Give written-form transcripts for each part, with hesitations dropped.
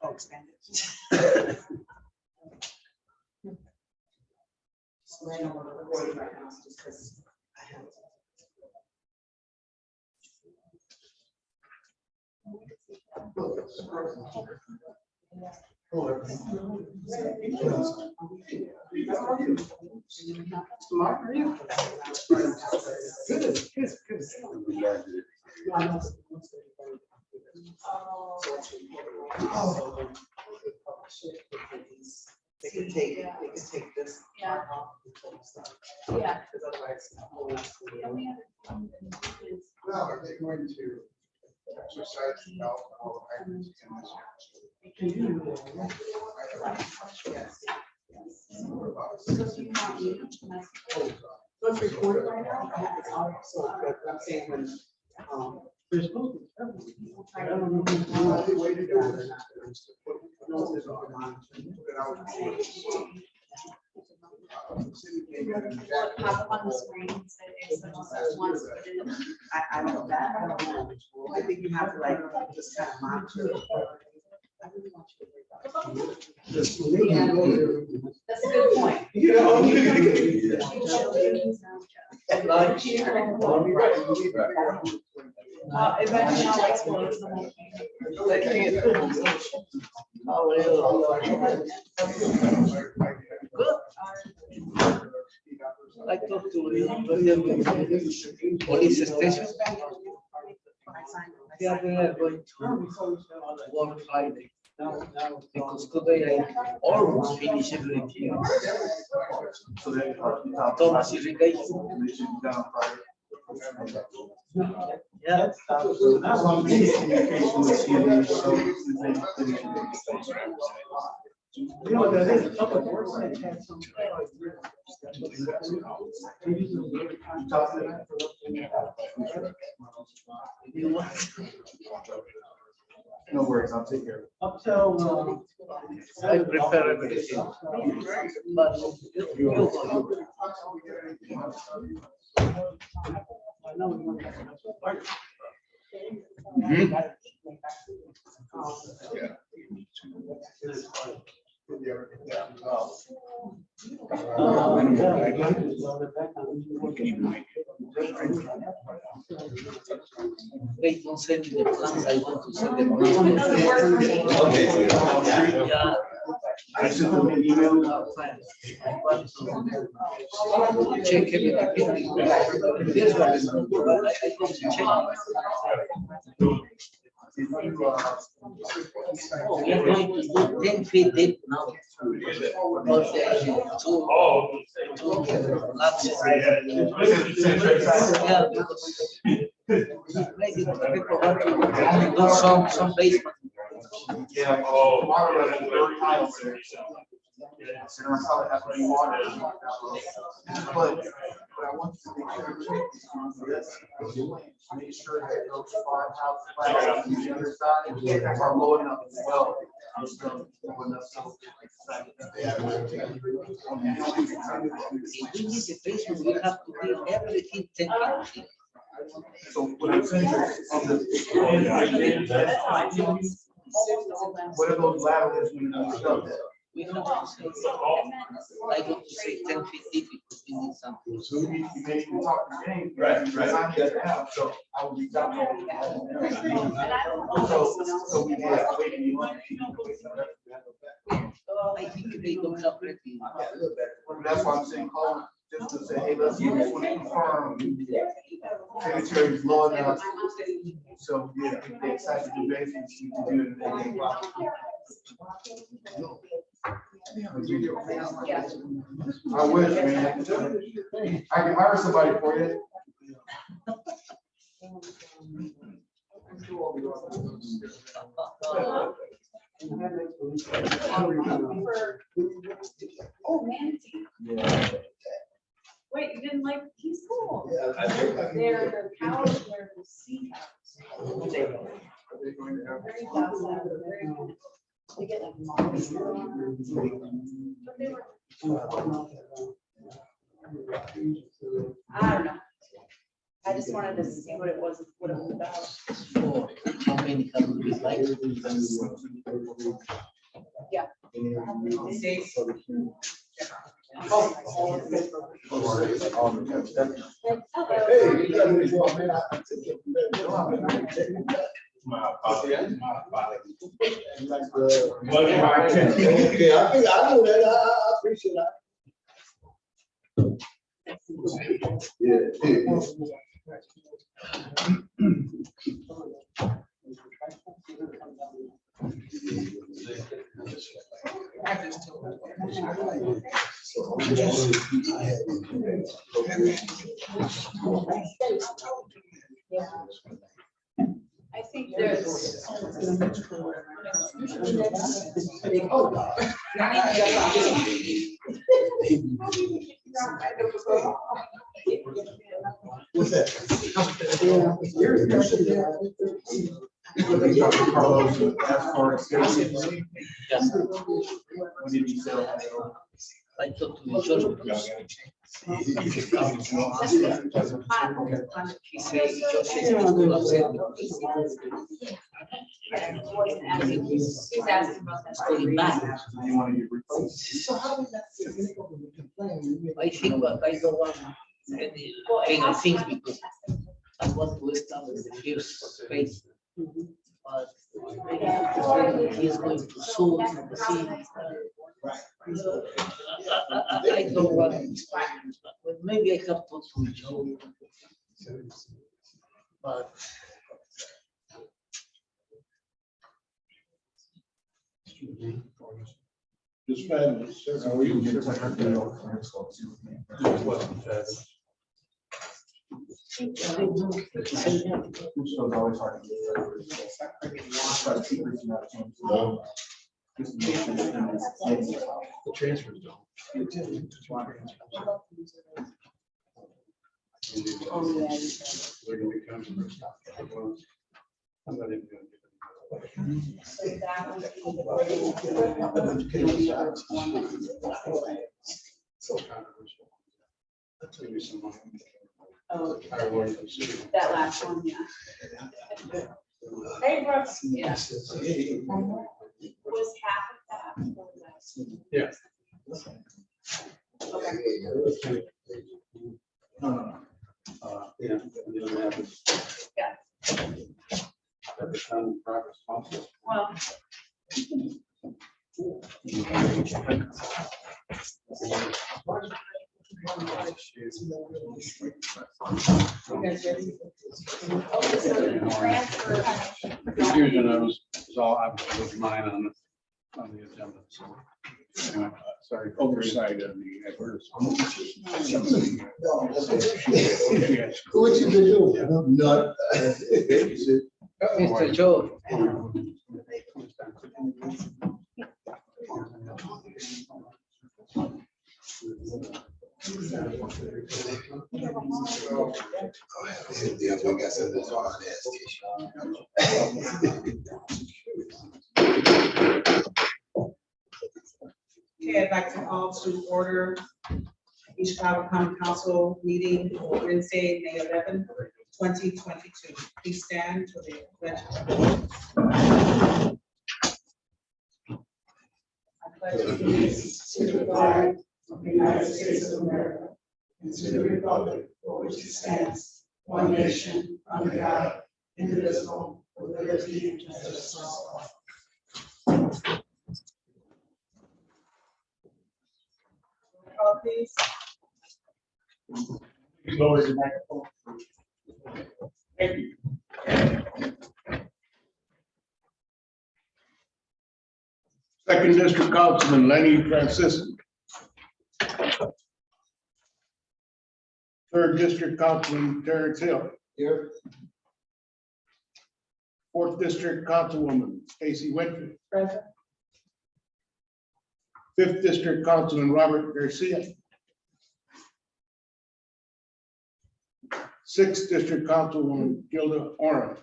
Oh, expanded. Just laying on the recording right now, just because I have. Smart for you. Good, good, good. They can take this. Yeah. off and pull stuff, Yeah. because otherwise. Well, are they going to exercise the alcohol items in this? Yes. So it's recorded right now? It's on, so, but I'm saying when, they're supposed to. I don't know if it's Well, they waited Yeah, to- they're not. No, it's on. City came in and Pop up on the screen and say if someone wants to put it in. I don't know that, I don't know. I think you have to like, just kind of monitor. it. I really want you to worry about it. Just- they can go there. That's a good point. You know? Eventually I'll explode the whole I talked to the police station. They are going to work Friday. Because today I almost finished everything. So they Thomas irrigation. Yeah. That's one communication with you, so you know, there is a couple of words that had some. No worries, I'll take care of it. Up till, I prepare everything. But you I know we want to- they don't send me the plans, I want to send them. Okay. Yeah. I sent them an email. I want to check everything. This one is not good, but I go to check. We are going to do 10 feet deep now. Because there is two lots. Yeah, because maybe the people want to do some basement. Yeah. Tomorrow, that's the third time. And I'll probably have to water. But I want you to make sure you check this on this. Make sure that those farmhouse on the other side are low enough as well. If we need a basement, we have to do everything 10 feet deep. So what I'm saying is, on the. What are those laterals we need stuff? We have to say, I want to say 10 feet deep because we need something. So we need to maybe talk to James. Right. Design it now, so I will be done. So we have waiting. I think they don't have ready. That's why I'm saying, call them just to say, hey, let's see, just want to confirm. Sanitary is low enough. So, yeah, if they decide to do basements, we can do it. I wish, man. I can hire somebody for you. Oh, manatee. Wait, you didn't like, he's cool. They're the cows, they're the sea cows. Very docile, very good. They get like moms. But they were, I don't know. I just wanted to see what it was about. For how many have we like? Six. Okay, I know that, I appreciate that. I think there's. What's that? Carlos, as far as scheduling, when did you sell? I talked to the judge because he said, just said, He's asking about that. going back. You want to get replaced? So how did that fit? I think, but I don't want any bigger things because I want to establish the first space. But he's going to sue the city. I don't want, but maybe I have to switch over. But Just fabulous. Sir. How are You you? can get in touch with me or Chris, so see what we can- So it's always hard to get. Try to keep reaching out to them. Just to make sure that it's- The transfers don't. They're gonna be coming. I'm not even gonna So controversial. I'll tell you some. Oh, I learned from Sue. that last one, yeah. Hey, Brooks. Yeah. Was half of that. or less? Yeah. Okay. No. Yeah. You don't have this. Yeah. At the time of progress possible. Well, okay, so the transfer. Confusion, I was all, I was mine on the agenda, so. Anyway, Sorry, oversight of the advertisement. Yes. What you been doing? None. Mr. Joe, Yeah, like I said, that's all I Okay, I'd like to call to order the Chicago County Council meeting for Wednesday, May 11, 2022. Please stand for the pledge. I pledge allegiance to the flag of the United States of America and to the republic for which it stands, one nation, under God, indivisible, with liberty and justice for all. Call, please. Lower the microphone. Thank you. Second District Councilman Lenny Francis. Third District Councilman Terrence Hill. Here. Fourth District Councilwoman Stacy Winfrey. Present. Fifth District Councilman Robert Garcia. Sixth District Councilwoman Gilda Oren.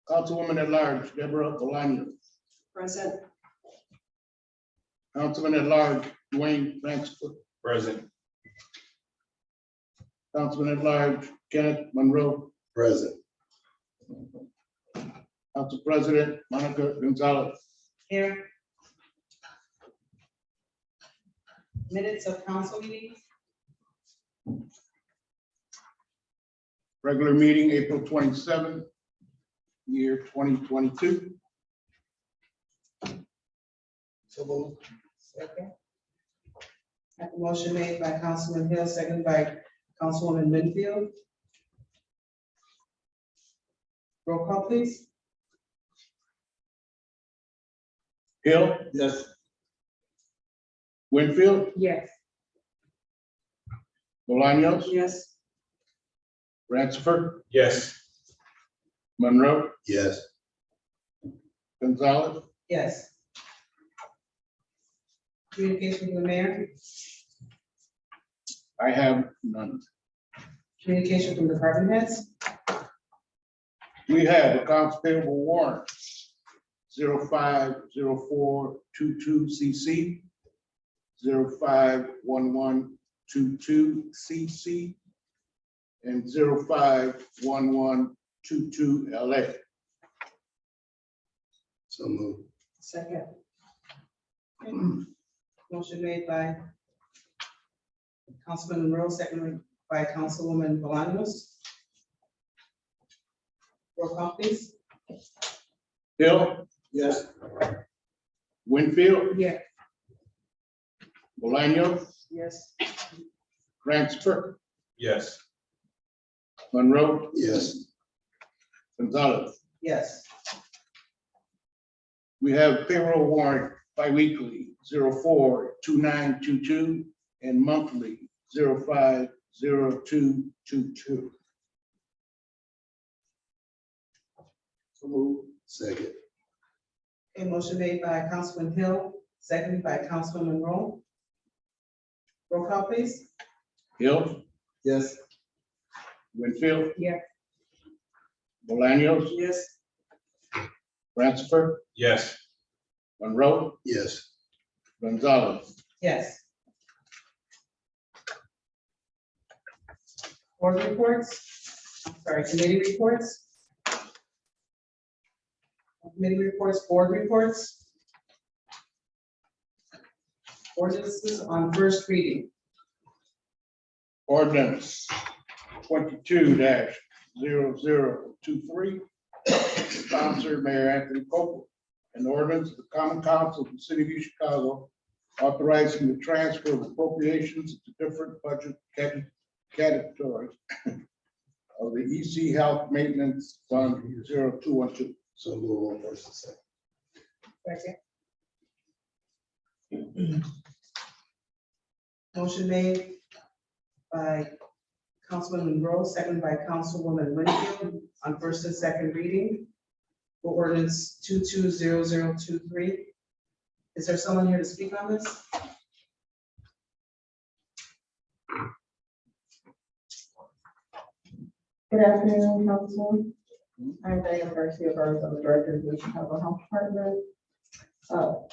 Councilwoman at Large Deborah Bolaño. Present. Councilman at Large Dwayne Francis. Present. Councilman at Large Kenneth Monroe, Present. Council President Monica Gonzalez. Here. Minutes of council meetings. Regular meeting, April 27th, year 2022. So move. Second. Have a motion made by Councilman Hill, seconded by Councilwoman Winfield. Roll call, please. Hill. Yes. Winfield, Yes. Bolaños, Yes. Ransford, Yes. Monroe, Yes. Gonzalez. Yes. Communication from the mayor, I have none. communication from department heads, We have accounts payable warrant 050422 CC, 051122 CC, and 051122 LA. So move. second. Motion made by Councilman Monroe, seconded by Councilwoman Bolaños. Roll call, please. Hill. Yes. Winfield, Yeah. Bolaños, Yes. Ransford, Yes. Monroe, Yes. Gonzalez. Yes. We have payroll warrant biweekly 042922 and monthly 050222. So move. Second. A motion made by Councilman Hill, seconded by Councilman Monroe. Roll call, please. Hill, Yes. Winfield. Yeah. Bolaños, Yes. Ransford, Yes. Monroe, Yes. Gonzalez. Yes. Board reports, committee reports. Committee reports, board reports. Ordinances on first reading. Ordinance 22-0023, sponsor Mayor Anthony Copeland. An ordinance of the Common Council of the City of East Chicago authorizing the transfer of appropriations to different budget categories of the EC Health Maintenance Fund 0212. So move on first and second. Second. Motion made by Councilman Monroe, seconded by Councilwoman Winfield on first and second reading for ordinance 220023. Is there someone here to speak on this? Good afternoon, Council. I'm Diane Garcia Burns. I'm the Director of the Chicago Health Department.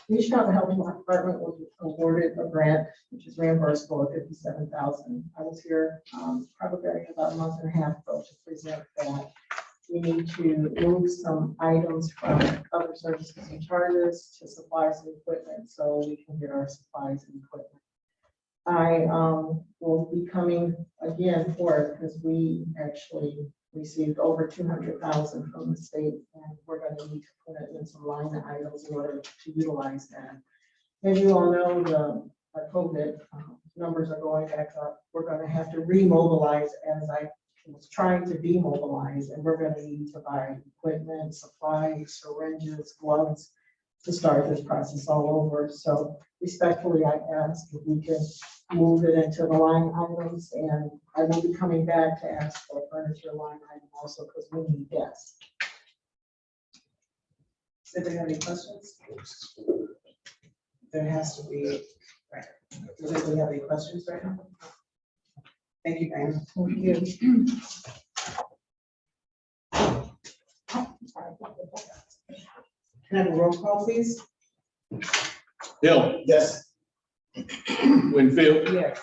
The Chicago Health Department was awarded a grant, which is reimbursable at $57,000. I was here probably about a month and a half ago to present that. We need to move some items from other services and charges to supplies and equipment so we can get our supplies and equipment. I will be coming again for it because we actually received over 200,000 from the state, and we're going to need to put it in some line items in order to utilize that. As you all know, the COVID numbers are going back up. We're going to have to remobilize as I was trying to demobilize, and we're going to need to buy equipment, supplies, syringes, gloves to start this process all over. So respectfully, I ask if we can move it into the line items, and I will be coming back to ask for a furniture line item also because we need desks. Does anybody have any questions? There has to be, right. Does anybody have any questions right now? Thank you, Diane. Thank you. Can I have a roll call, please? Hill, Yes. Winfield, Yes.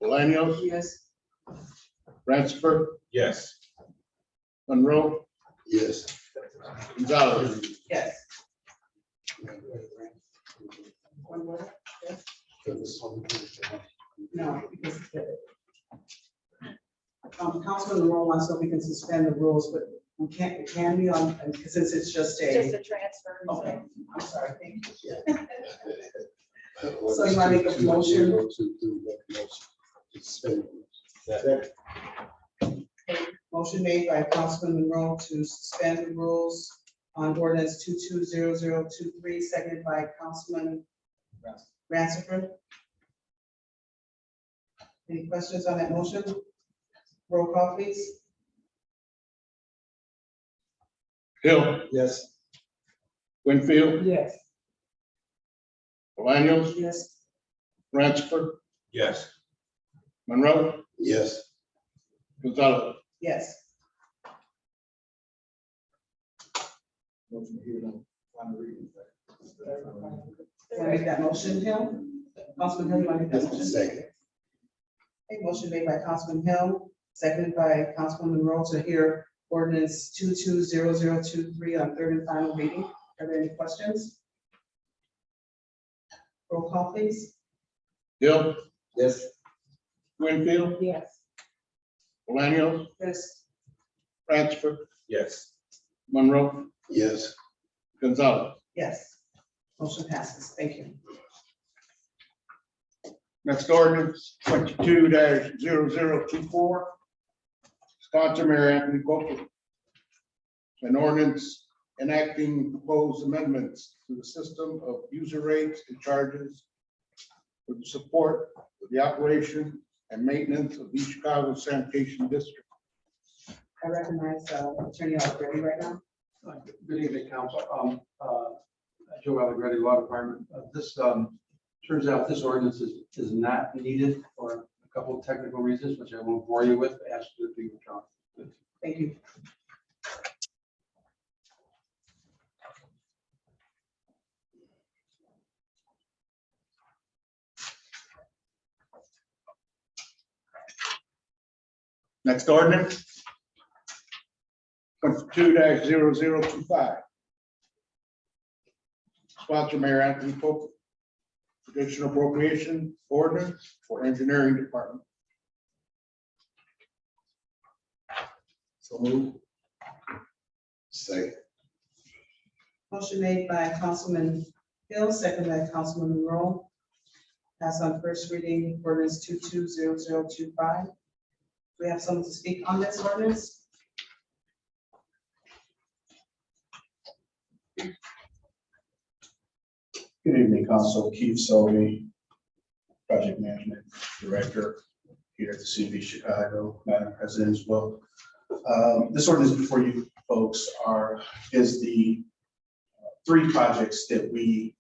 Bolaños, Yes. Ransford, Yes. Monroe, Yes. Gonzalez. Yes. One more? Yes? No, because Councilman Monroe wants so we can suspend the rules, but we can't, it can be on, since it's just Just a, a transfer. okay, I'm sorry, thank you. So you want to make a motion? Motion made by Councilman Monroe to suspend the rules on ordinance 220023, seconded by Councilman Ransford. Any questions on that motion? Roll call, please. Hill, Yes. Winfield, Yes. Bolaños, Yes. Ransford, Yes. Monroe, Yes. Gonzalez. Yes. Want to make that motion, Hill? Councilman Hill, you want to make that motion? Second. Okay, motion made by Councilman Hill, seconded by Councilman Monroe to hear ordinance 220023 on third and final reading. Are there any questions? Roll call, please. Hill, Yes. Winfield, Yes. Bolaños, Yes. Ransford, Yes. Monroe, Yes. Gonzalez. Yes. Motion passes. Thank you. Next ordinance, 22-0024. Sponsor Mayor Anthony Copeland. An ordinance enacting proposed amendments to the system of user rates and charges for the support of the operation and maintenance of the Chicago Sanitation District. I recognize Attorney Allegretti right now. Good evening, council. Joe Allegretti, Law Department. This turns out this ordinance is not needed for a couple of technical reasons, which I won't bore you with. Ask you to be withdrawn. Thank you. Next ordinance. 22-0025. Sponsor Mayor Anthony Copeland. Additional appropriation ordinance for engineering department. So move. Second. Motion made by Councilman Hill, seconded by Councilman Monroe. Pass on first reading ordinance 220025. Do we have someone to speak on this ordinance? Good evening, Council. Keith Selby, Project Management Director here at the City of Chicago, Madam President as well. This ordinance before you folks is the three projects that we,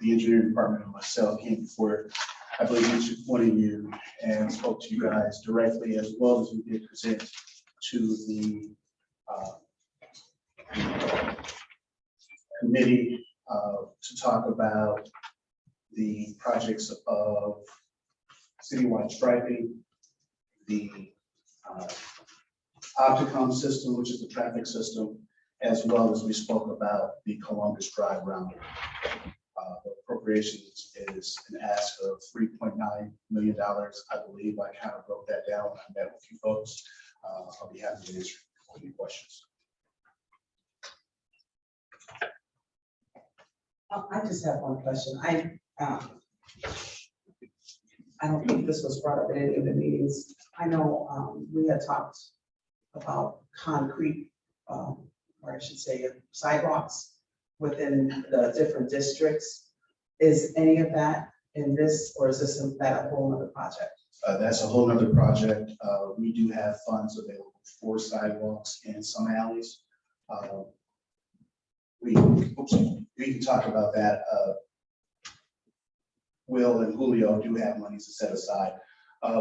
the engineering department and myself came before, I believe each one of you and spoke to you guys directly, as well as we did present to the committee to talk about the projects of citywide striping, the Opticom system, which is the traffic system, as well as we spoke about the Columbus Drive round. The appropriations is an ask of $3.9 million. I believe I kind of broke that down when I met with you folks. I'll be happy to answer any questions. I just have one question. I don't think this was brought up in any of the meetings. I know we had talked about concrete, or I should say sidewalks within the different districts. Is any of that in this, or is this that a whole other project? That's a whole nother project. We do have funds available for sidewalks in some alleys. We can talk about that. Will and Julio do have money to set aside.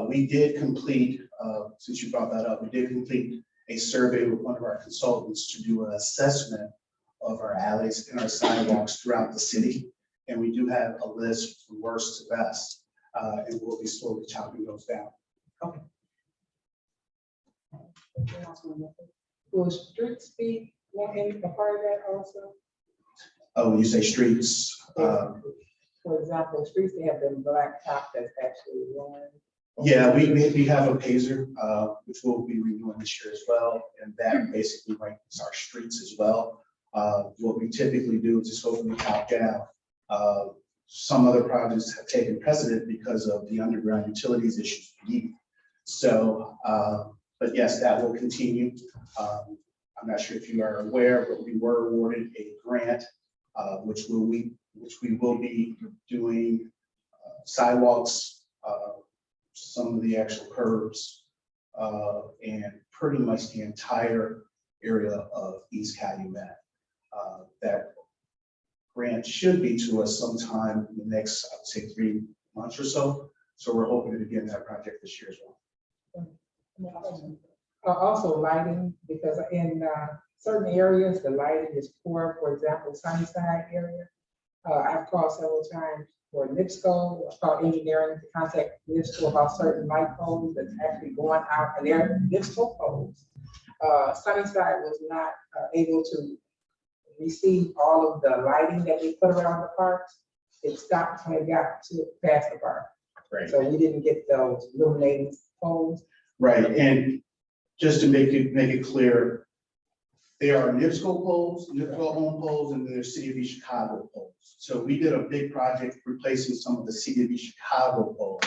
We did complete, since you brought that up, we did complete a survey with one of our consultants to do an assessment of our alleys and our sidewalks throughout the city. And we do have a list from worst to best, and we'll be slowly chopping those down. Okay. Will streets be one in a part of that also? When you say streets, For example, streets, they have them black top that's actually one. yeah, we have a Pazer, which we'll be renewing this year as well, and that basically ranks our streets as well. What we typically do is just go from the top down. Some other projects have taken precedent because of the underground utilities issues beneath. So, but yes, that will continue. I'm not sure if you are aware, but we were awarded a grant, which we will be doing sidewalks, some of the actual curbs, and pretty much the entire area of East Calumet. That grant should be to us sometime in the next, I would say, 3 months or so. So we're hoping to begin that project this year as well. Also lighting, because in certain areas, the lighting is poor, for example, Sunnyside area. I've called several times for NIPSCO, called engineering to contact NIPSCO about certain light poles that's actually going out, and they're NIPSCO poles. Sunnyside was not able to receive all of the lighting that we put around the parks. It stopped when it got to past the park. Right. So we didn't get those illuminating poles. Right, and just to make it clear, there are NIPSCO poles, NIPSCO home poles, and there's City of East Chicago poles. So we did a big project replacing some of the City of East Chicago poles.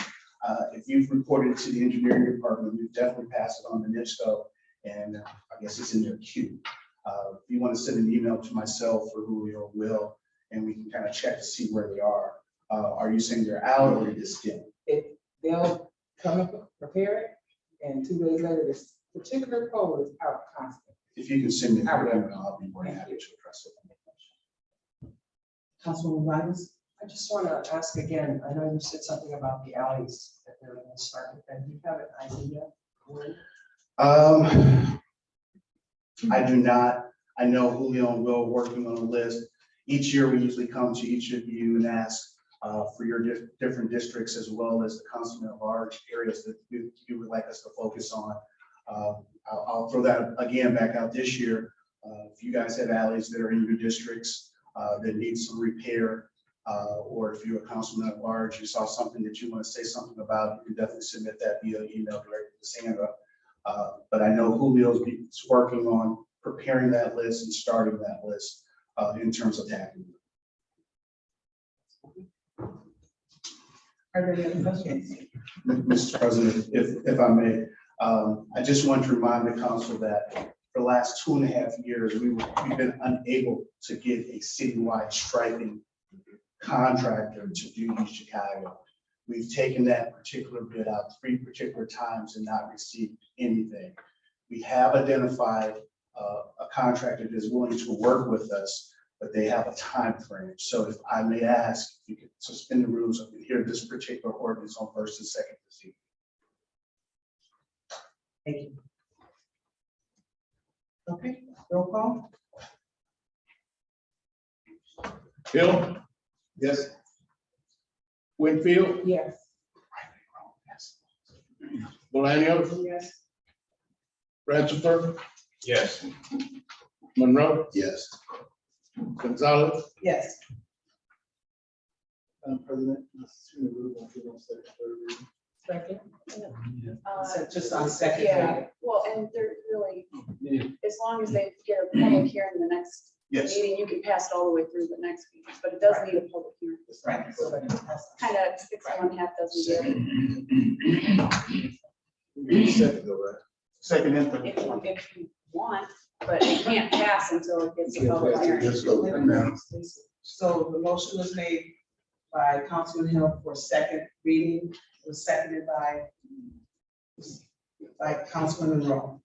If you've reported it to the engineering department, we've definitely passed it on to NIPSCO, and I guess it's in their queue. If you want to send an email to myself or Julio or Will, and we can kind of check to see where they are. Are you saying they're out or just in? They'll come and prepare it, and 2 days later, this particular pole is out constantly. If you can send me a email, I'll be more than happy to address it. Councilwoman Lyons? I just want to ask again, I know you said something about the alleys that they're going to start with, and do you have an idea when? I do not. I know Julio and Will are working on a list. Each year, we usually come to each of you and ask for your different districts, as well as the consummate large areas that you would like us to focus on. I'll throw that again back out this year. If you guys have alleys that are in your districts that need some repair, or if you're a councilman at large, you saw something that you want to say something about, you can definitely submit that via email directly to Sandra. But I know Julio's working on preparing that list and starting that list in terms of tackling. Are there any other questions? Mr. President, if I may, I just want to remind the council that for the last 2.5 years, we've been unable to get a citywide striping contractor to do East Chicago. We've taken that particular bid out 3 particular times and not received anything. We have identified a contractor that is willing to work with us, but they have a time frame. So if I may ask, if you could suspend the rules and hear this particular ordinance on first and second this evening. Thank you. Okay, roll call. Hill, Yes. Winfield, Yes. Bolano, Yes. Ratchford, Yes. Monroe, Yes. Gonzalez. Yes. President, suspend the rules on second, third reading. Second. So just on second. Yeah, well, and they're really, as long as they get a public hearing the next Yes. meeting, you can pass it all the way through the next meeting, but it does need a public hearing. Right. Kind of 6 1/2 dozen years. Second, though, right? Second and If you want, but it can't pass until it gets a public hearing. Let's go now. So the motion was made by Councilman Hill for second reading, it was seconded by Councilman Monroe.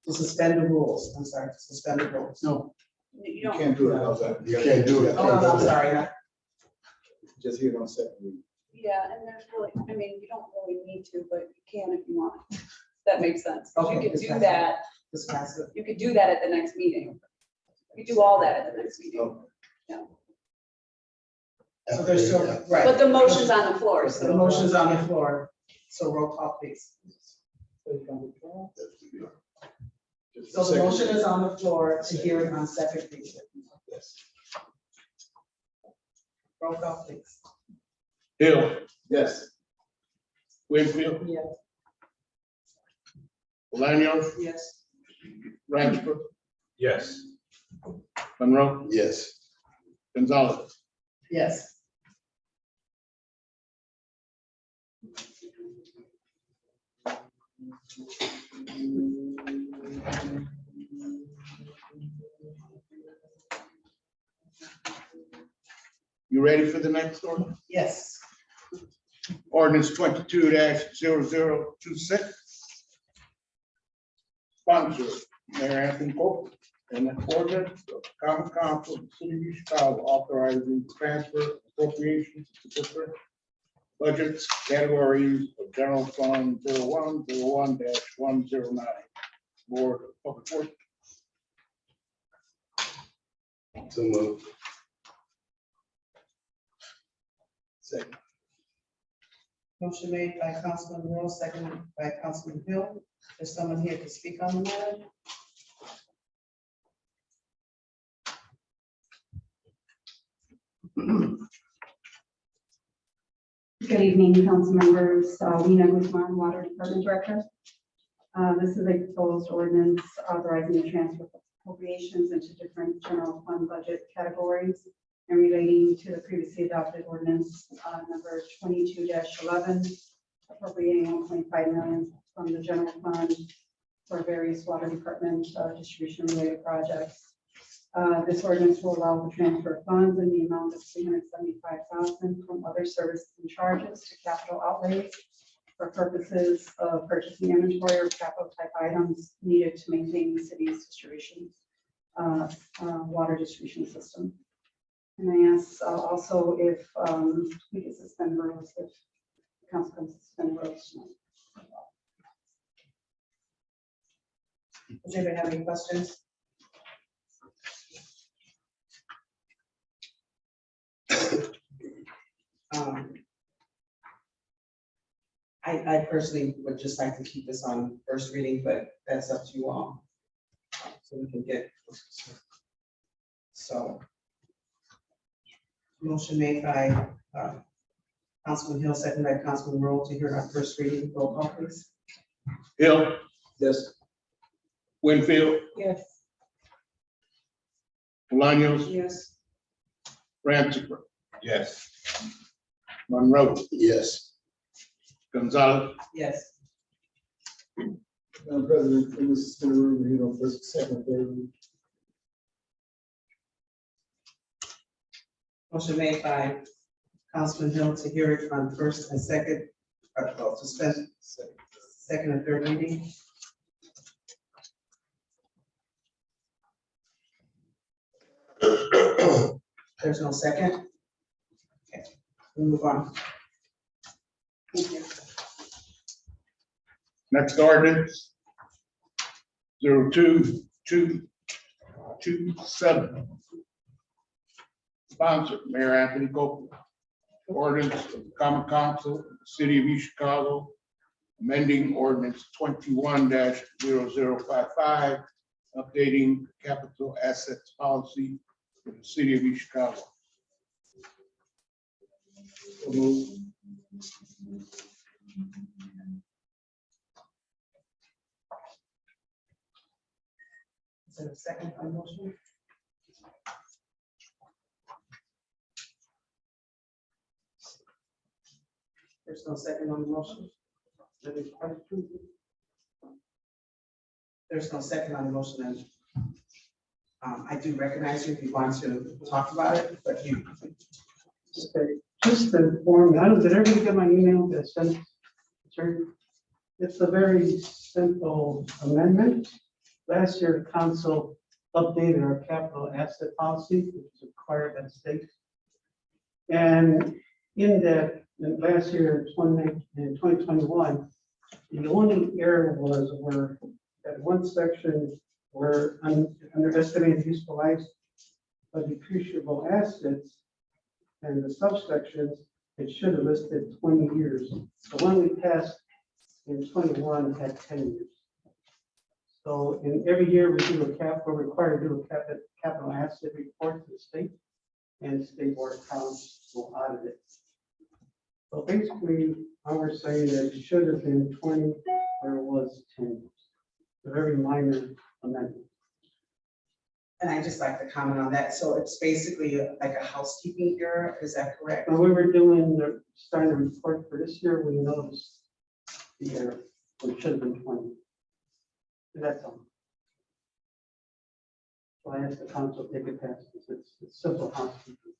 To suspend the rules, I'm sorry, to suspend the rules. No. You You don't, can't do it outside. You can't do it. Oh, no, I'm sorry. Just hear it on second reading. yeah, and there's really, I mean, you don't really need to, but you can if you want. That makes sense. 'Cause you Okay, could do discuss it. that, Discuss it. you could do that at the next meeting. You do all that at the next meeting. So there's still, right. But the motion's on the floor, The so. motion's on the floor, so roll call, please. So the motion is on the floor to hear it on second reading. Yes. Roll call, please. Hill, Yes. Winfield, Yes. Bolaños, Yes. Ratchford, Yes. Monroe, Yes. Gonzalez. Yes. You ready for the next order? Yes. Ordinance 22-0026. Sponsor, Mayor Anthony Copeland, and an ordinance of the Common Council of the City of Chicago authorizing transfer appropriations to different budgets, categories of general fund 0101-109. Board of Public Works. So moved. Second. Motion made by Councilman Rowe, seconded by Councilman Hill. Is someone here to speak on the matter? Good evening, council members. Lena Guzman, Water Department Director. This is a proposed ordinance authorizing the transfer of appropriations into different general fund budget categories and relating to the previously adopted ordinance number 22-11, appropriating $1.5 million from the general fund for various water department distribution related projects. This ordinance will allow the transfer of funds in the amount of $375,000 from other services and charges to capital outlays for purposes of purchasing inventory or capital type items needed to maintain the city's distribution, water distribution system. And I ask also if we could suspend rules, if the council can suspend rules tonight. Does anybody have any questions? I personally would just like to keep this on first reading, but that's up to you all. So we can get. So. Motion made by Councilman Hill, seconded by Councilman Rowe to hear our first reading. Roll call, please. Hill, Yes. Winfield, Yes. Bolaños, Yes. Ratchford, Yes. Monroe, Yes. Gonzalez. Yes. Madam President, in this room, first, second, third. Motion made by Councilman Hill to hear it on first and second, suspend second and third reading. There's no second. Okay, we move on. Thank you. Next ordinance 02227. Sponsor, Mayor Anthony Copeland. Ordinance of the Common Council of the City of East Chicago, amending ordinance 21-0055, updating capital assets policy for the City of East Chicago. So moved. Is there a second on motion? There's no second on the motion. There's no second on the motion, and I do recognize you if you want to talk about it, but you. Okay, just to inform, I don't, did everybody get my email that sent? It's a very simple amendment. Last year, council updated our capital asset policy, which is required by the state. And in that, last year, in 2021, the only error was where that one section where underestimated useful life of depreciable assets, and the subsections, it should have listed 20 years. So when we passed in 21 had 10 years. So in every year we do a we're required to do a capital asset report to the state, and the state board of accounts will audit it. So basically, we're saying that it should have been 20, where it was 10 years. A very minor amendment. And I just like to comment on that. So it's basically like a housekeeping error, is that correct? When we were starting the report for this year, we noticed the error, which should have been 20. And that's all. So I asked the council to take it past this. It's simple housekeeping.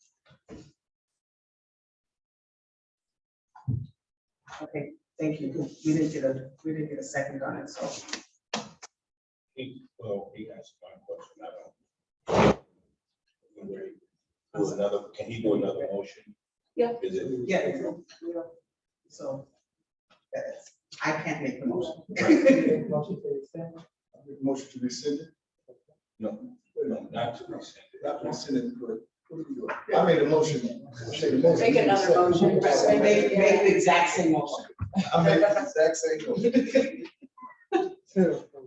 Okay, thank you. We didn't get a second on it, so. Well, he asked my question, I don't. Do another, can he do another motion? Yeah. Is it? Yeah. So. that's- I can't make the motion. Motion to rescind it? No, no, not to rescind it. Not to rescind it, but I made a motion. Make another motion. Make the exact same motion. I made the exact same motion.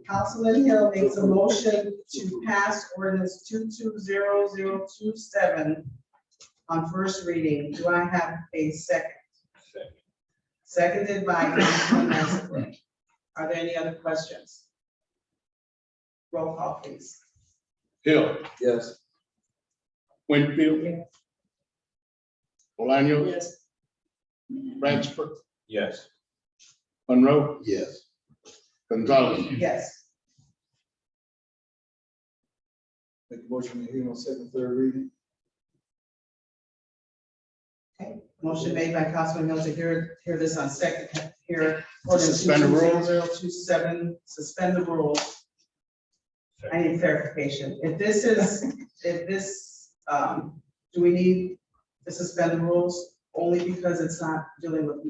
Councilman Hill makes a motion to pass ordinance 220027 on first reading. Do I have a second? Second. Seconded by Councilman Massey. Are there any other questions? Roll call, please. Hill. Yes. Winfield. Yes. Bolaños. Yes. Bransford. Yes. Monroe. Yes. Gonzalez. Yes. Make a motion to hear on second, third reading. Okay. Motion made by Councilman Hill to hear this on second, hear ordinance Suspend the rules. 220027, suspend the rules. I need clarification. If this, do we need to suspend the rules only because it's not dealing with,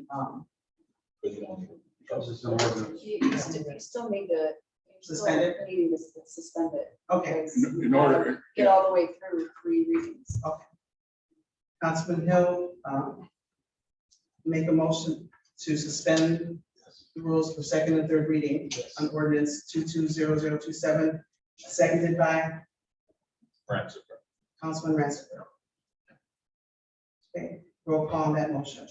Because it's an ordinance. You still need to. Suspend it? Needing to suspend it. okay. In order. Get all the way through 3 readings. Councilman Hill, make a motion to suspend the rules for second and third reading on ordinance 220027, seconded by Francis. Councilman Ransford. Okay, roll call on that motion.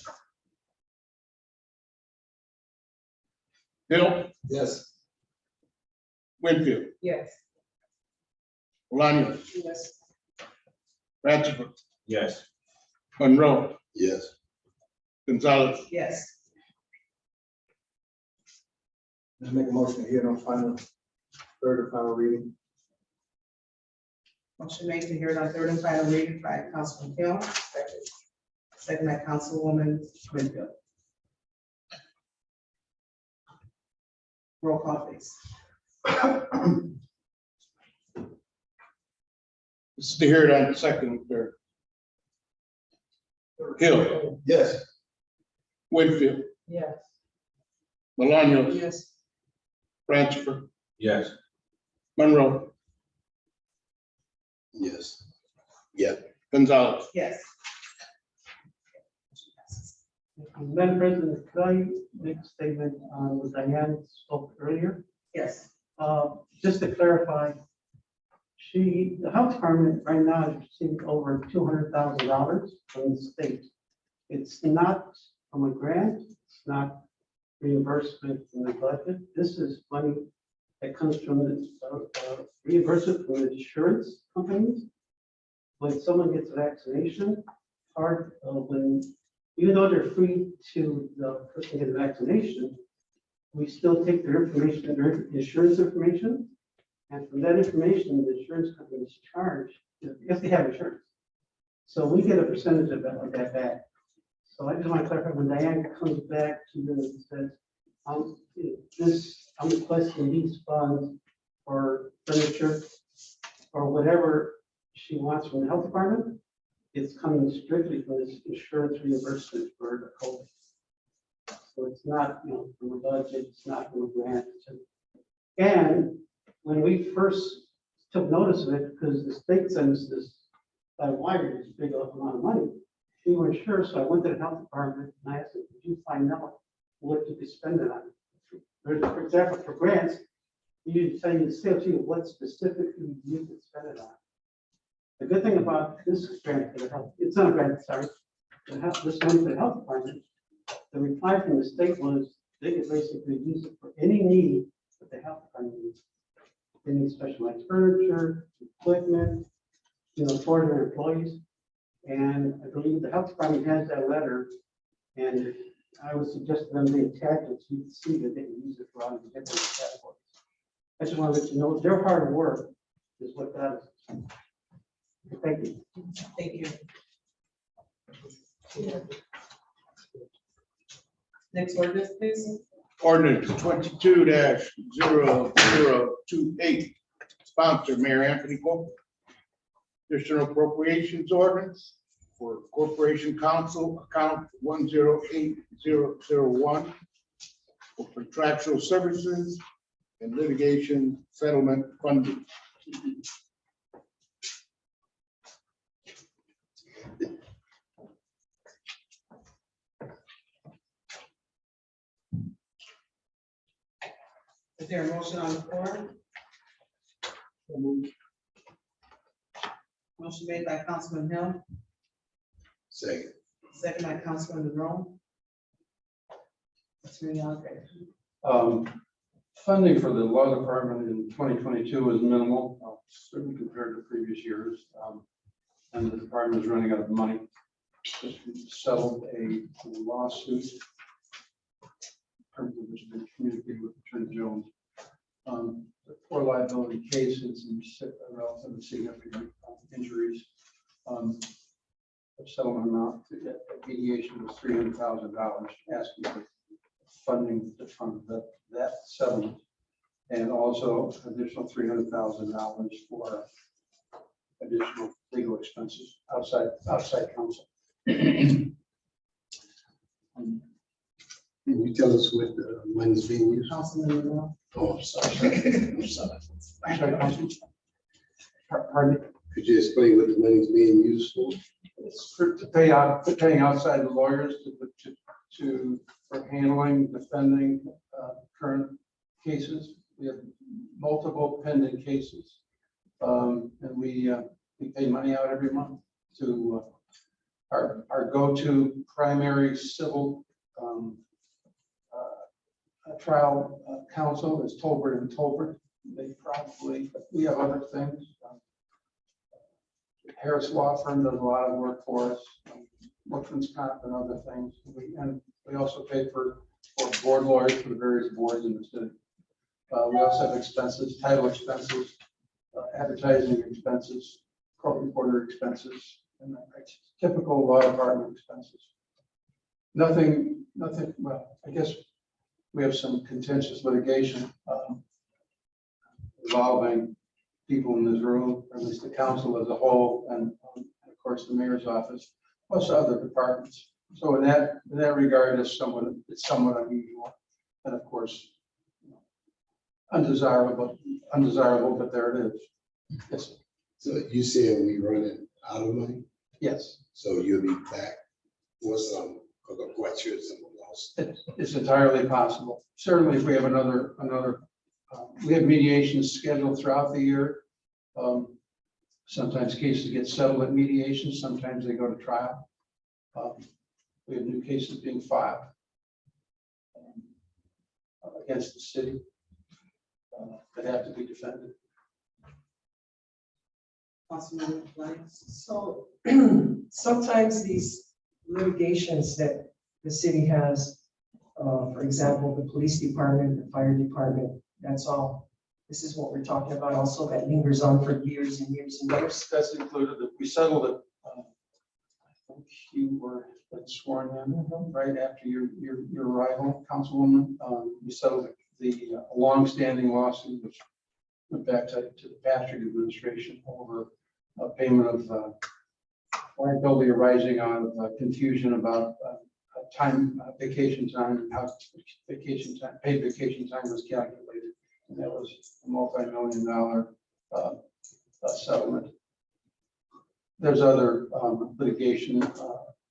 Hill. Yes. Winfield. Yes. Bolaños. Yes. Bransford. Yes. Monroe. Yes. Gonzalez. Yes. Let's make a motion to hear on final, third and final reading. Motion made to hear it on third and final reading by Councilman Hill. Second by Councilwoman Winfield. Roll call, please. This is to hear it on second and third. Hill. Yes. Winfield. Yes. Bolaños. Yes. Bransford. Yes. Monroe. Yes. Yeah. Gonzalez. Yes. Madam President, could I make a statement on what Diane spoke earlier? Yes. Just to clarify, the health department right now is receiving over $200,000 from the state. It's not from a grant, it's not reimbursement from the budget. This is money that comes from the reimbursement from the insurance companies. When someone gets a vaccination, part of when, even though they're free to the person get a vaccination, we still take their information, their insurance information, and from that information, the insurance companies charge if they have insurance. So we get a percentage of that back. So I just want to clarify, when Diane comes back to you and says, I'm requesting these funds for furniture or whatever she wants from the health department, it's coming strictly from this insurance reimbursement for the COVID. So it's not, from a budget, it's not from a grant. And when we first took notice of it, because the state sends this by wire, this big amount of money, we weren't sure, so I went to the health department and I asked them, did you find out what you could spend it on? example, for grants, you need to tell you the COT what specifically you can spend it on. The good thing about this grant for the health, it's not a grant, sorry, this one for the health department, the reply from the state was they could basically use it for any need that the health department needs. They need specialized furniture, equipment, for their employees. And I believe the health department has that letter, and I would suggest them they attach it so you can see that they can use it for all the different categories. I just want to let you know their hard work is what that is. Thank you. Thank you. Next ordinance, please. Ordinance 22-0028, sponsor Mayor Anthony Pope. Additional appropriations ordinance for Corporation Council account 108001 for contractual services and litigation settlement funding. Is there a motion on the floor? Motion made by Councilman Hill, Second. second by Councilman Monroe. Attorney Albright. Funding for the law department in 2022 is minimal, certainly compared to previous years. And the department is running out of money. Just settled a lawsuit, terms of which has been communicated with Attorney Jones. The poor liability case and some relatively significant injuries. The settlement amount to get mediation was $300,000, asking for funding to fund that settlement, and also additional $300,000 for additional legal expenses outside counsel. Can you tell us what the money's being used? Councilman Monroe. Oh, I'm sorry. I'm sorry. Outside counsel. Pardon me? Could you explain what the money's being used for? It's for paying outside lawyers for handling, defending current cases. We have multiple pending cases. And we pay money out every month to our go-to primary civil trial counsel is Tolbert and Tolbert. We have other things. Harris Law Firm does a lot of work for us, Workman's Comp and other things. We also pay for board lawyers for the various boards in the city. We also have expenses, title expenses, advertising expenses, court reporter expenses, and typical law department expenses. Nothing, well, I guess we have some contentious litigation involving people in this room, or at least the council as a whole, and of course the mayor's office, plus other departments. So in that regard, it's somewhat unusual, and of course undesirable, but there it is. Yes. So you said we running out of money, Yes, so you'll be back for some, because I'm quite sure someone lost. it's entirely possible. Certainly, if we have another, we have mediations scheduled throughout the year. Sometimes cases get settled at mediation, sometimes they go to trial. We have new cases being filed against the city that have to be defended. Councilman Blank. So sometimes these litigations that the city has, for example, the police department, the fire department, that's all. This is what we're talking about also, that lingers on for years and years and years. That's included. We settled it. I think you were sworn in right after your arrival, Councilwoman. We settled the longstanding lawsuit, which went back to the Patrick administration over a payment of liability arising out of confusion about vacation time, how vacation time, paid vacation time was calculated. And that was a multi-million-dollar settlement. There's other litigation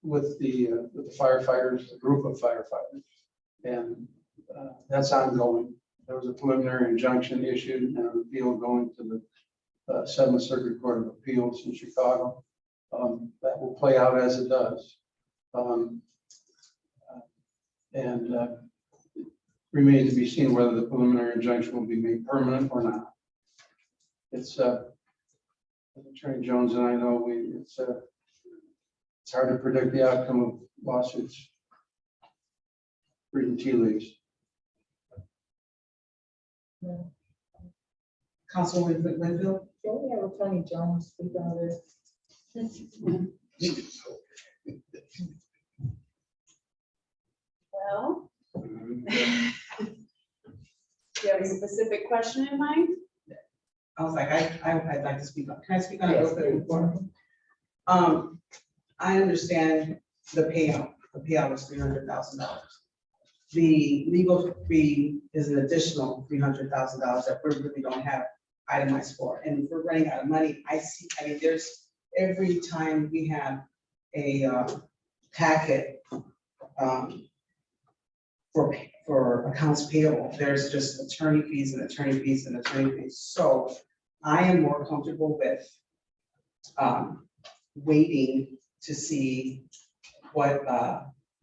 with the firefighters, the group of firefighters, and that's ongoing. There was a preliminary injunction issued and an appeal going to the Seventh Circuit Court of Appeals in Chicago. That will play out as it does. And remains to be seen whether the preliminary injunction will be made permanent or not. It's Attorney Jones and I know it's hard to predict the outcome of lawsuits. Reading tea leaves. Councilwoman Winfield? Can we have Attorney Jones speak on this? Well. Do you have a specific question in mind? I was like, I'd like to speak on, can I speak on it real quick before? I understand the payout. The payout is $300,000. The legal fee is an additional $300,000 that we really don't have itemized for. And if we're running out of money, I mean, there's every time we have a packet for accounts payable, there's just attorney fees and attorney fees and attorney fees. So I am more comfortable with waiting to see what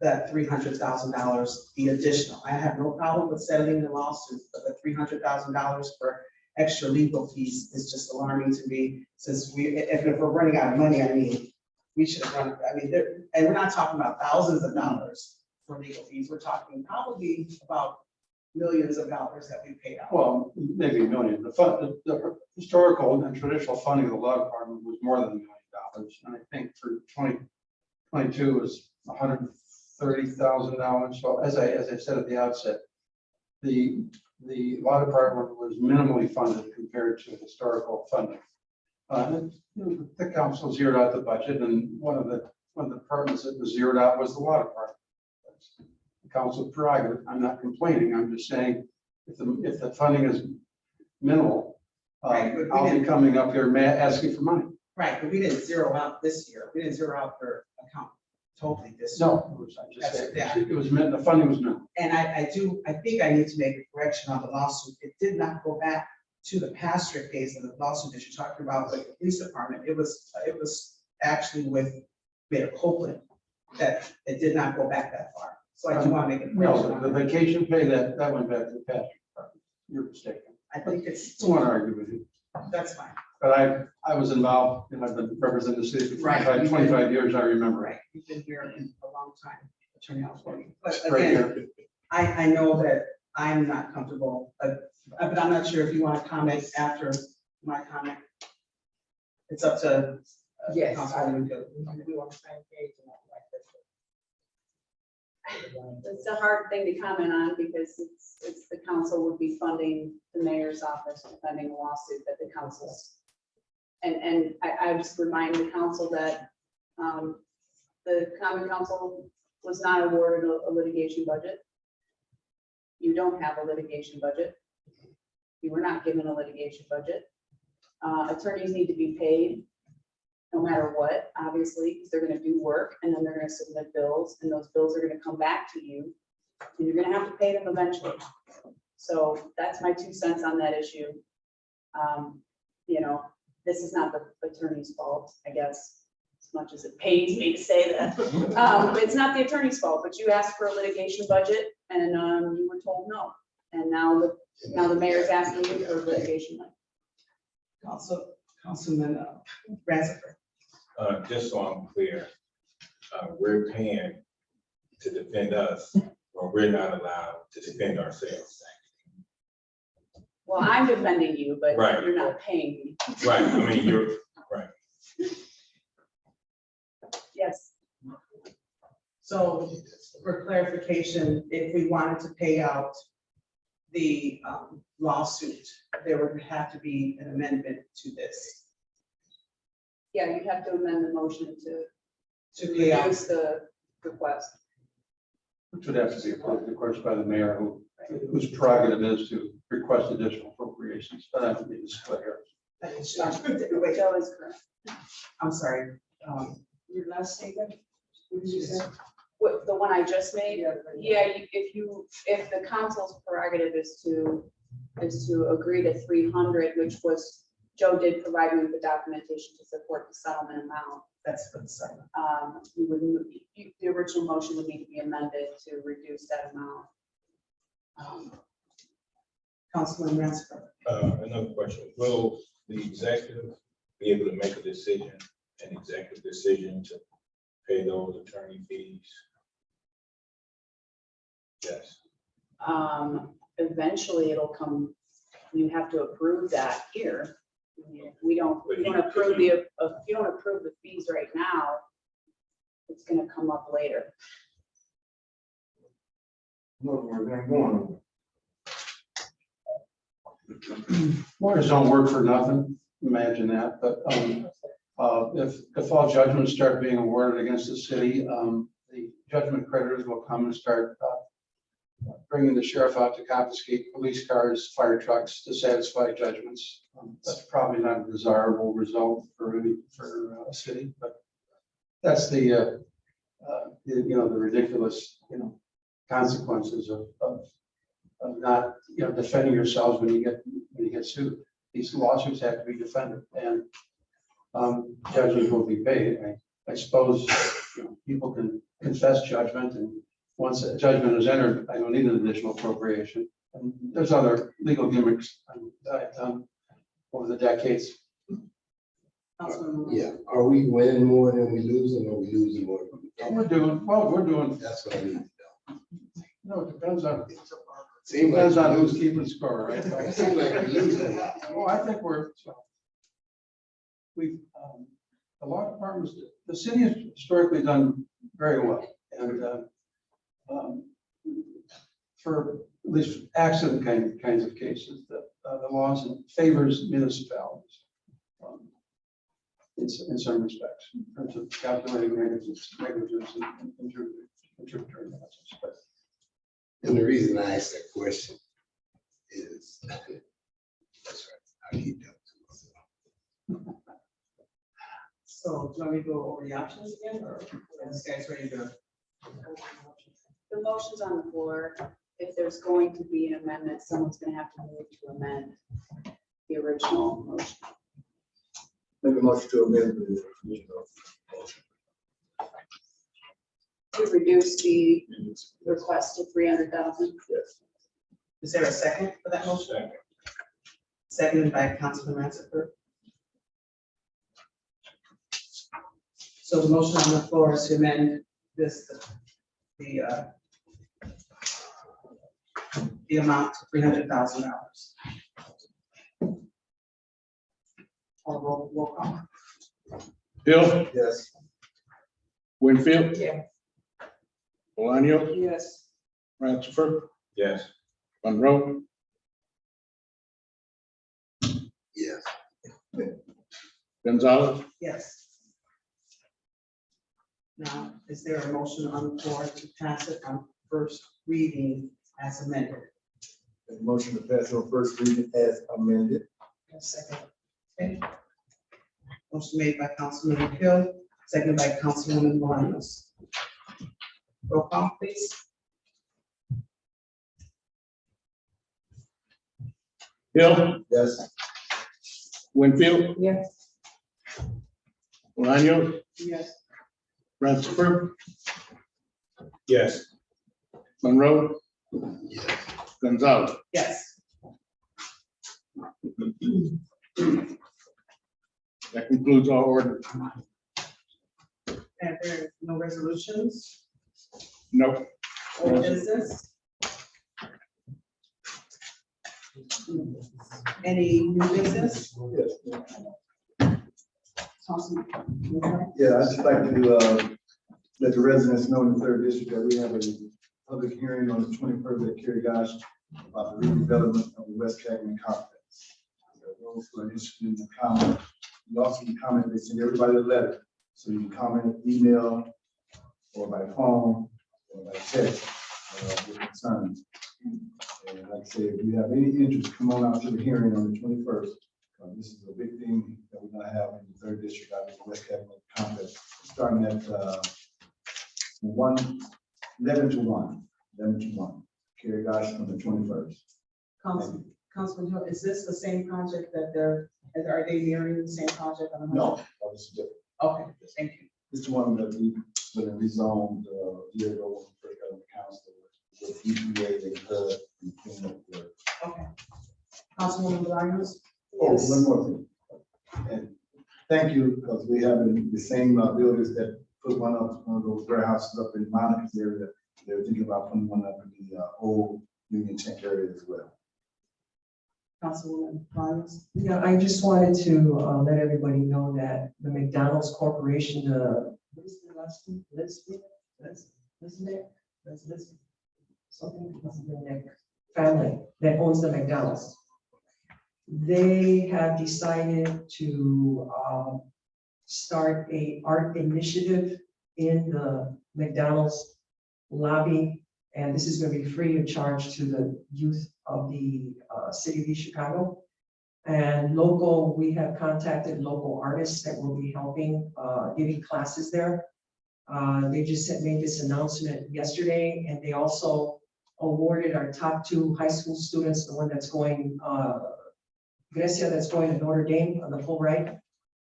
that $300,000, the additional. I have no problem with settling the lawsuit, but the $300,000 for extra legal fees is just alarming to me. Since if we're running out of money, I mean, we should have run. I mean, and we're not talking about thousands of dollars for legal fees. We're talking probably about millions of dollars that we paid out. Well, maybe a million. The historical and traditional funding of the law department was more than $1 million. And I think for 2022 was $130,000. So as I said at the outset, the law department was minimally funded compared to historical funding. The council zeroed out the budget, and one of the departments that was zeroed out was the law department. That's the council prerogative. I'm not complaining. I'm just saying if the funding is minimal, Right, but we I'll be didn't- coming up here asking for money. Right, but we didn't zero out this year. We didn't zero out their account totally this year. No, I just That's- said yeah. it was the funding was minimal. And I think I need to make a correction on the lawsuit. It did not go back to the Pastrick case of the lawsuit that you're talking about with the police department. It was actually with Mayor Copeland that it did not go back that far. So I do want to make a correction. No, on the that. vacation pay that went back to the Patrick department. You're mistaken. I think it's, I don't want to argue with you, that's fine. but I was involved and I've been representing the city for Right. 25 years. I remember. Right, you've been here a long time, Attorney Osborne. But Right again, here. I know that I'm not comfortable, but I'm not sure if you want to comment after my comment. It's up to. Yes. Councilwoman Gill. We on the same page and I'd like It's a hard thing to comment on because it's the council would be funding the mayor's office, defending a lawsuit that the council's. And I just remind the council that the common council was not awarded a litigation budget. You don't have a litigation budget. You were not given a litigation budget. Attorneys need to be paid no matter what, obviously, because they're gonna do work and then they're gonna submit bills and those bills are gonna come back to you. And you're gonna have to pay them eventually. So that's my 2 cents on that issue. You know, this is not the attorney's fault, I guess, as much as it pains me to say that. It's not the attorney's fault, but you asked for a litigation budget and you were told no. And now the mayor's asking you for litigation money. Councilman Ransford. Just so I'm clear, we're paying to defend us when we're not allowed to defend ourselves. Well, I'm defending you, but Right. you're not paying me. Right, I mean, you're, right. Yes. So for clarification, if we wanted to pay out the lawsuit, there would have to be an amendment to this. Yeah, you'd have to amend the motion to pay out. reduce the request. Which would have to be approved, of course, by the mayor, whose prerogative is to request additional appropriations. But I have to be split here. Wait, Joe is correct. I'm sorry. Your last statement? What did you say? What the the one I just made, yeah, if the council's prerogative is to agree to 300, which was, Joe did provide me with the documentation to support the settlement amount. That's for the second. You would, the original motion would need to be amended to reduce that amount. Councilman Ransford. Another question, will the executive be able to make a decision, an executive decision to pay those attorney fees? Yes. Eventually it'll come, you have to approve that here. We don't approve the, if you don't approve the fees right now, it's gonna come up later. Lawyers don't work for nothing, imagine that, but if all judgments start being awarded against the city, the judgment creditors will come and start bringing the sheriff out to confiscate police cars, fire trucks to satisfy judgments. That's probably not a desirable result for a city, but that's the the ridiculous consequences of not defending yourselves when you get sued. These lawsuits have to be defended, and judges will be paid. I suppose people can confess judgment, and once a judgment is entered, I don't need an additional appropriation. And there's other legal gimmicks that I've done over the decades. Councilman. Yeah, are we winning more than we losing, or we losing more? We're doing. That's what I need to know. No, it depends on. Seems Depends like on we're who's losing. keeping score, right? It seems like we're losing. Well, I think we've, the law departments, the city has historically done very well. And for at least accident kinds of cases, that the laws favors municipalities in some respects, in terms of calculating negligence and contributory negligence. But And the reason I asked that question is, that's right, I keep that to myself. So, do you want me to go over the options again, or are this guys ready to? The motion's on the floor. If there's going to be an amendment, someone's gonna have to move to amend the original motion. Make a motion to amend the original motion. To reduce the request to 300,000. Yes. Is there a second for that motion? Seconded by Councilman Ransford. So the motion on the floor is to amend this, the amount to $300,000. Roll call. Hill, Yes. Winfield, Yeah. Bolaño, Yes. Ransford, Yes. Monroe, Yes. Gonzalez. Yes. Now, is there a motion on the floor to pass it on first reading as amended? The motion to pass on first reading as amended. A second. Okay. Motion made by Councilman Hill, seconded by Councilwoman Bolaños. Roll call, please. Hill, Yes. Winfield, Yes. Bolaño, Yes. Ransford, Yes. Monroe, Yes. Gonzalez. Yes. That concludes our order. And there are no resolutions No. or business? Any new business? Councilman. Yeah, I'd just like to let the residents know in the third district that we have a public hearing on the 21st at Kirigash about the redevelopment of the West Calumet complex. Those who are interested in the comment, you also can comment, they send everybody a letter. So you can comment, email, or by phone, or by text, your concerns. And like I say, if you have any interest, come on out to the hearing on the 21st. This is a big thing that we're gonna have in the third district out of the West Calumet complex, starting at 1 11-1. Carrie Gosh on the 21st. Councilman Hill, is this the same project that are they nearing the same project on the? No, this is different. Okay, thank you. This one that we, when it rezoned, a year ago, when we first got on the council, with EPA, they could clean up the. Okay. Councilwoman Blind. Oh, one more thing. And thank you, because we have the same builders that put one of those warehouses up in Monica's area. They're thinking about putting one up in the old Union Tank area as well. Councilwoman Blind. Yeah, I just wanted to let everybody know that the McDonald's Corporation, what is the last name? Something, family that owns the McDonald's. They have decided to start a art initiative in the McDonald's lobby. And this is going to be free of charge to the youth of the city of East Chicago. And we have contacted local artists that will be helping, giving classes there. They just made this announcement yesterday, and they also awarded our top 2 high school students, the one that's going, Grecia, that's going to Notre Dame on the full ride,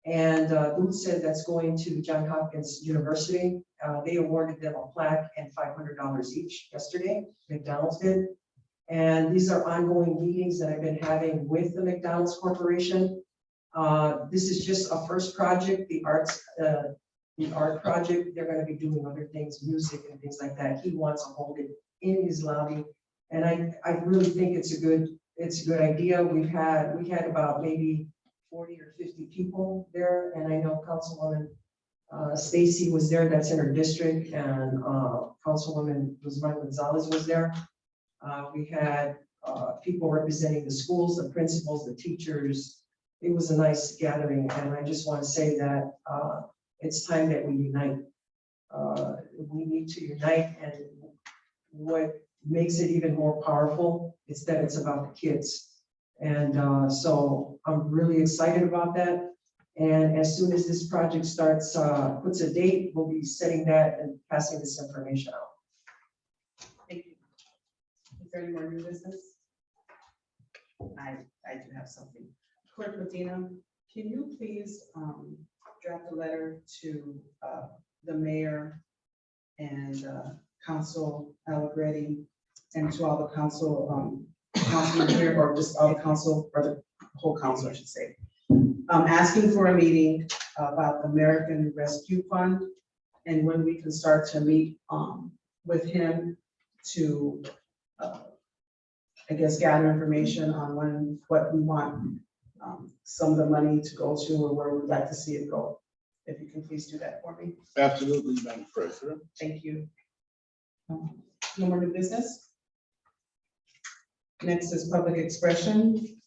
and Dulce, that's going to Johns Hopkins University. They awarded them a plaque and $500 each yesterday, McDonald's did. And these are ongoing meetings that I've been having with the McDonald's Corporation. This is just a first project, the art project. They're going to be doing other things, music and things like that. He wants to hold it in his lobby. And I really think it's a good idea. We had about maybe 40 or 50 people there. And I know Councilwoman Stacy was there, that's in her district, and Councilwoman Guzman Gonzalez was there. We had people representing the schools, the principals, the teachers. It was a nice gathering, and I just want to say that it's time that we unite. We need to unite, and what makes it even more powerful is that it's about the kids. And so I'm really excited about that. And as soon as this project starts, puts a date, we'll be setting that and passing this information out. Thank you. Is there any more new business? I do have something. Clerk Medina, can you please draft a letter to the mayor and Council Allegretti and to all the councilmen here, or just all the council, or the whole council, I should say. Asking for a meeting about the American Rescue Fund and when we can start to meet with him to, I guess, gather information on what we want some of the money to go to, or where we'd like to see it go. If you can please do that for me. Absolutely, Madam President. Thank you. No more new business? Next is public expression.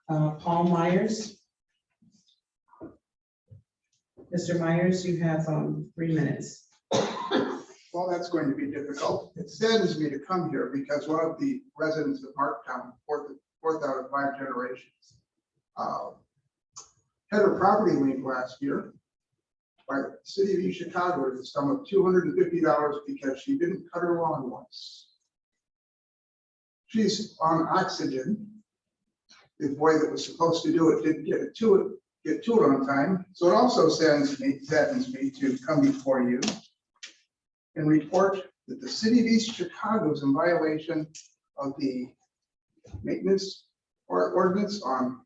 Paul Myers. Mr. Myers, you have 3 minutes. Well, that's going to be difficult. It saddens me to come here because one of the residents of Marktown, fourth out of 5 generations, had her property liened last year by the city of East Chicago at the sum of $250 because she didn't cut her lawn once. She's on oxygen. The boy that was supposed to do it didn't get to it on time. So it also saddens me to come before you and report that the city of East Chicago is in violation of the maintenance ordinance on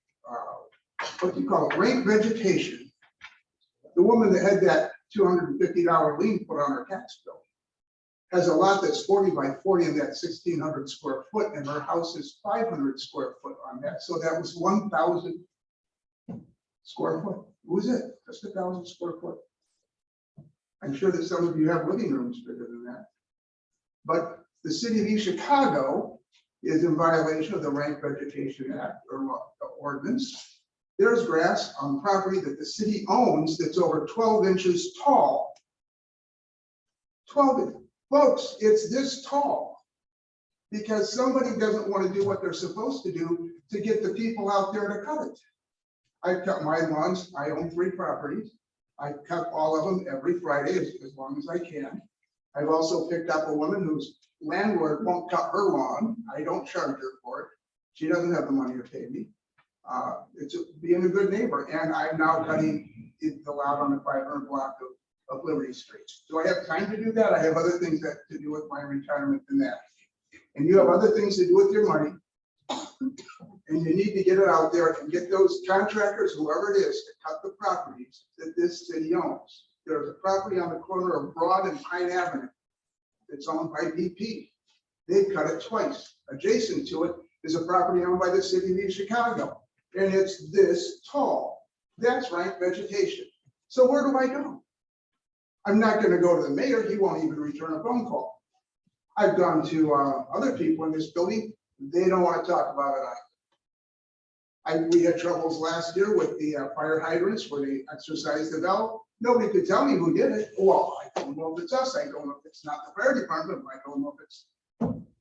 what do you call it, rank vegetation. The woman that had that $250 lien put on her tax bill has a lot that's 40 by 40 in that 1,600 square foot, and her house is 500 square foot on that. So that was 1,000 square foot. What was it? Just 1,000 square foot. I'm sure that some of you have living rooms bigger than that. But the city of East Chicago is in violation of the Rank Vegetation Act or ordinance. There's grass on property that the city owns that's over 12 inches tall. 12 inches. Folks, it's this tall because somebody doesn't want to do what they're supposed to do to get the people out there to cut it. I cut my lawns. I own 3 properties. I cut all of them every Friday as long as I can. I've also picked up a woman whose landlord won't cut her lawn. I don't charge her for it. She doesn't have the money to pay me. It's being a good neighbor, and I'm now cutting the lot on the 500 block of Liberty Street. Do I have time to do that? I have other things that to do with my retirement than that. And you have other things to do with your money. And you need to get it out there and get those contractors, whoever it is, to cut the properties that this city owns. There's a property on the corner of Broad and Pine Avenue that's owned by BP. They've cut it twice. Adjacent to it is a property owned by the city of Chicago, and it's this tall. That's rank vegetation. So where do I go? I'm not going to go to the mayor. He won't even return a phone call. I've gone to other people in this building. They don't want to talk about it either. We had troubles last year with the fire hydrants where they exercised the valve. Nobody could tell me who did it. Well, I don't know if it's us. I don't know if it's not the fire department. I don't know if it's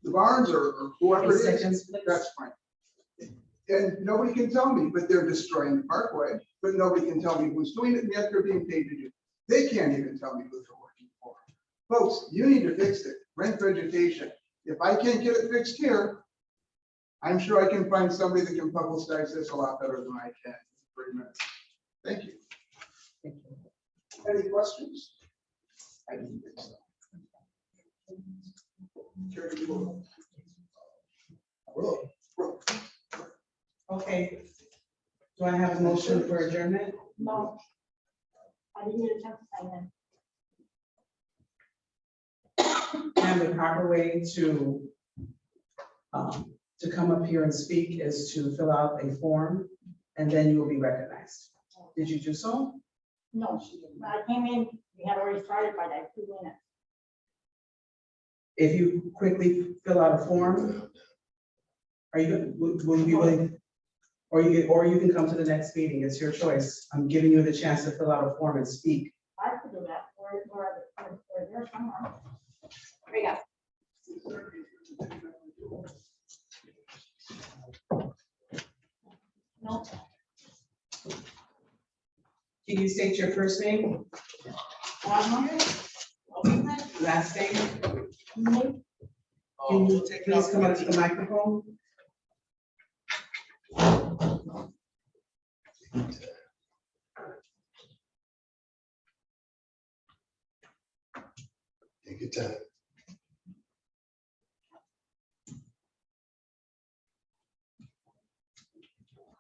the Barnes or whoever it is. That's fine. And nobody can tell me, but they're destroying the parkway, but nobody can tell me who's doing it, and yet they're being paid to do it. They can't even tell me who they're working for. Folks, you need to fix it. Rent vegetation. If I can't get it fixed here, I'm sure I can find somebody that can publicize this a lot better than I can. For a minute. Thank you. Any questions? I didn't think so. Carry the vote. Okay. Do I have a motion for adjournment? No. I didn't get a chance to sign in. And the proper way to come up here and speak is to fill out a form, and then you will be recognized. Did you do so? No, she didn't. When I came in, we had already started by like 2 minutes. If you quickly fill out a form, are you, will you be willing? Or you can come to the next meeting. It's your choice. I'm giving you the chance to fill out a form and speak. I could do that, or there somewhere. There you go. No. Can you state your first name, last name? Can you please come up to the microphone? Take your time.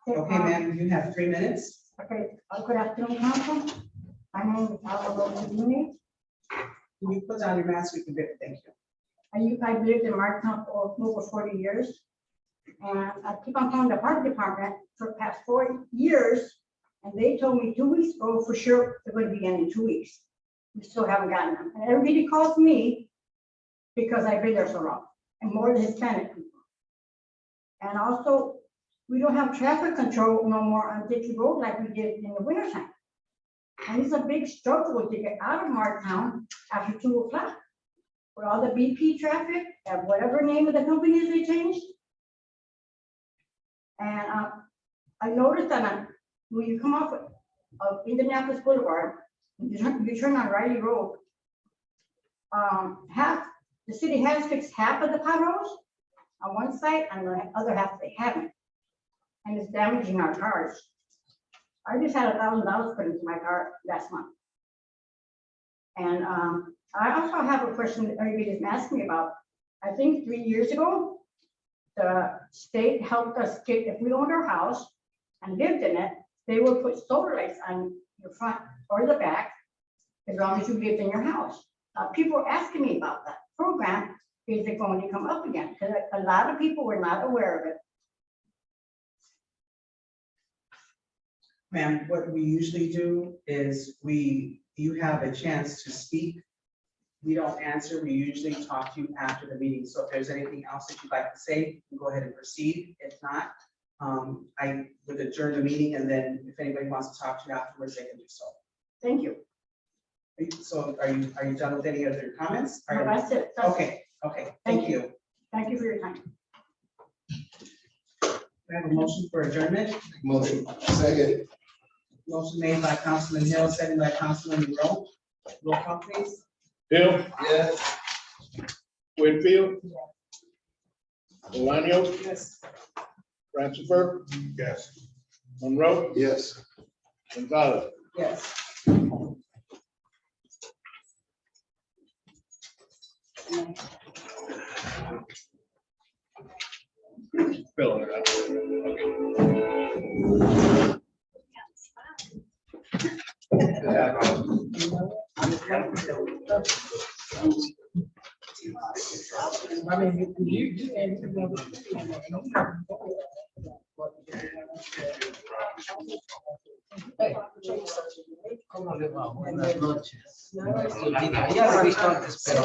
Okay, ma'am, you have 3 minutes. Okay, good afternoon, council. My name is Alvaro Rodriguez. Can you put down your mask? We can get it. Thank you. I've lived in Marktown for over 40 years. And I keep on calling the park department for the past 4 years. And they told me 2 weeks ago for sure they're going to be in 2 weeks. We still haven't gotten them. And everybody calls me because I've been there so long, and more the Hispanic people. And also, we don't have traffic control no more on Ditchy Road like we did in the wintertime. And it's a big struggle to get out of Marktown after 2 o'clock. With all the BP traffic and whatever name of the companies they changed. And I noticed that when you come off of Indianapolis Boulevard, you turn on Riley Road, the city has fixed half of the potholes on one side, and the other half they haven't. And it's damaging our cars. I just had $1,000 put into my car last month. And I also have a question that everybody's asking me about. I think 3 years ago, the state helped us get, if we owned our house and lived in it, they would put solar lights on your front or the back, as long as you lived in your house. People are asking me about that program. Is it going to come up again? Because a lot of people were not aware of it. Ma'am, what we usually do is you have a chance to speak. We don't answer. We usually talk to you after the meeting. So if there's anything else that you'd like to say, you can go ahead and proceed. If not, I would adjourn the meeting, and then if anybody wants to talk to you afterwards, they can do so. Thank you. So are you done with any other comments? No, that's it. That's Okay, thank you. Thank you for your time. We have a motion for adjournment. Motion, second. Motion made by Councilman Hill, seconded by Councilman Rowe. Roll call, please. Hill, Yes. Winfield, Delano, Yes. Ratcliffe, Yes. Monroe, Yes. Gonzalez. Yes. Filling it out. I mean, you and. ¿Cómo le va? Buenas noches. Ya he visto antes, pero.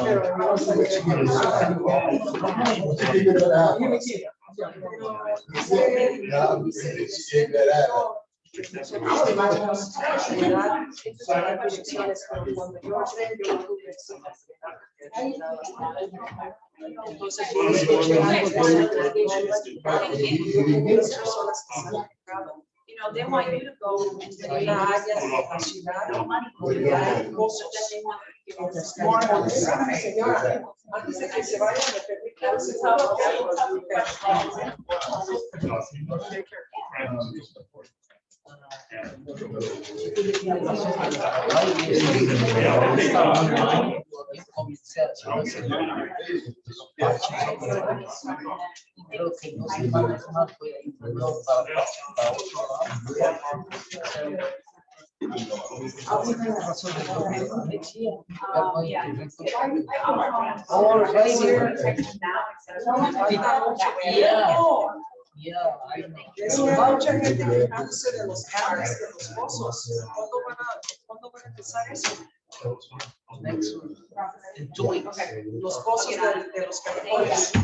You know, they want you to go into the áreas de la ciudad, hay cosas that they want to give us more on the side. Señora, antes de que se vaya, me permite darse algo. Creo que no se va a más voy a ir para otro lado. Alguna razón de por qué no me decía. All right here. Yeah, I know. Es mucha gente quejándose de los cables, de los pozos. ¿Cuándo van a empezar eso? Next one. In 2 weeks. Los pozos de los cartones.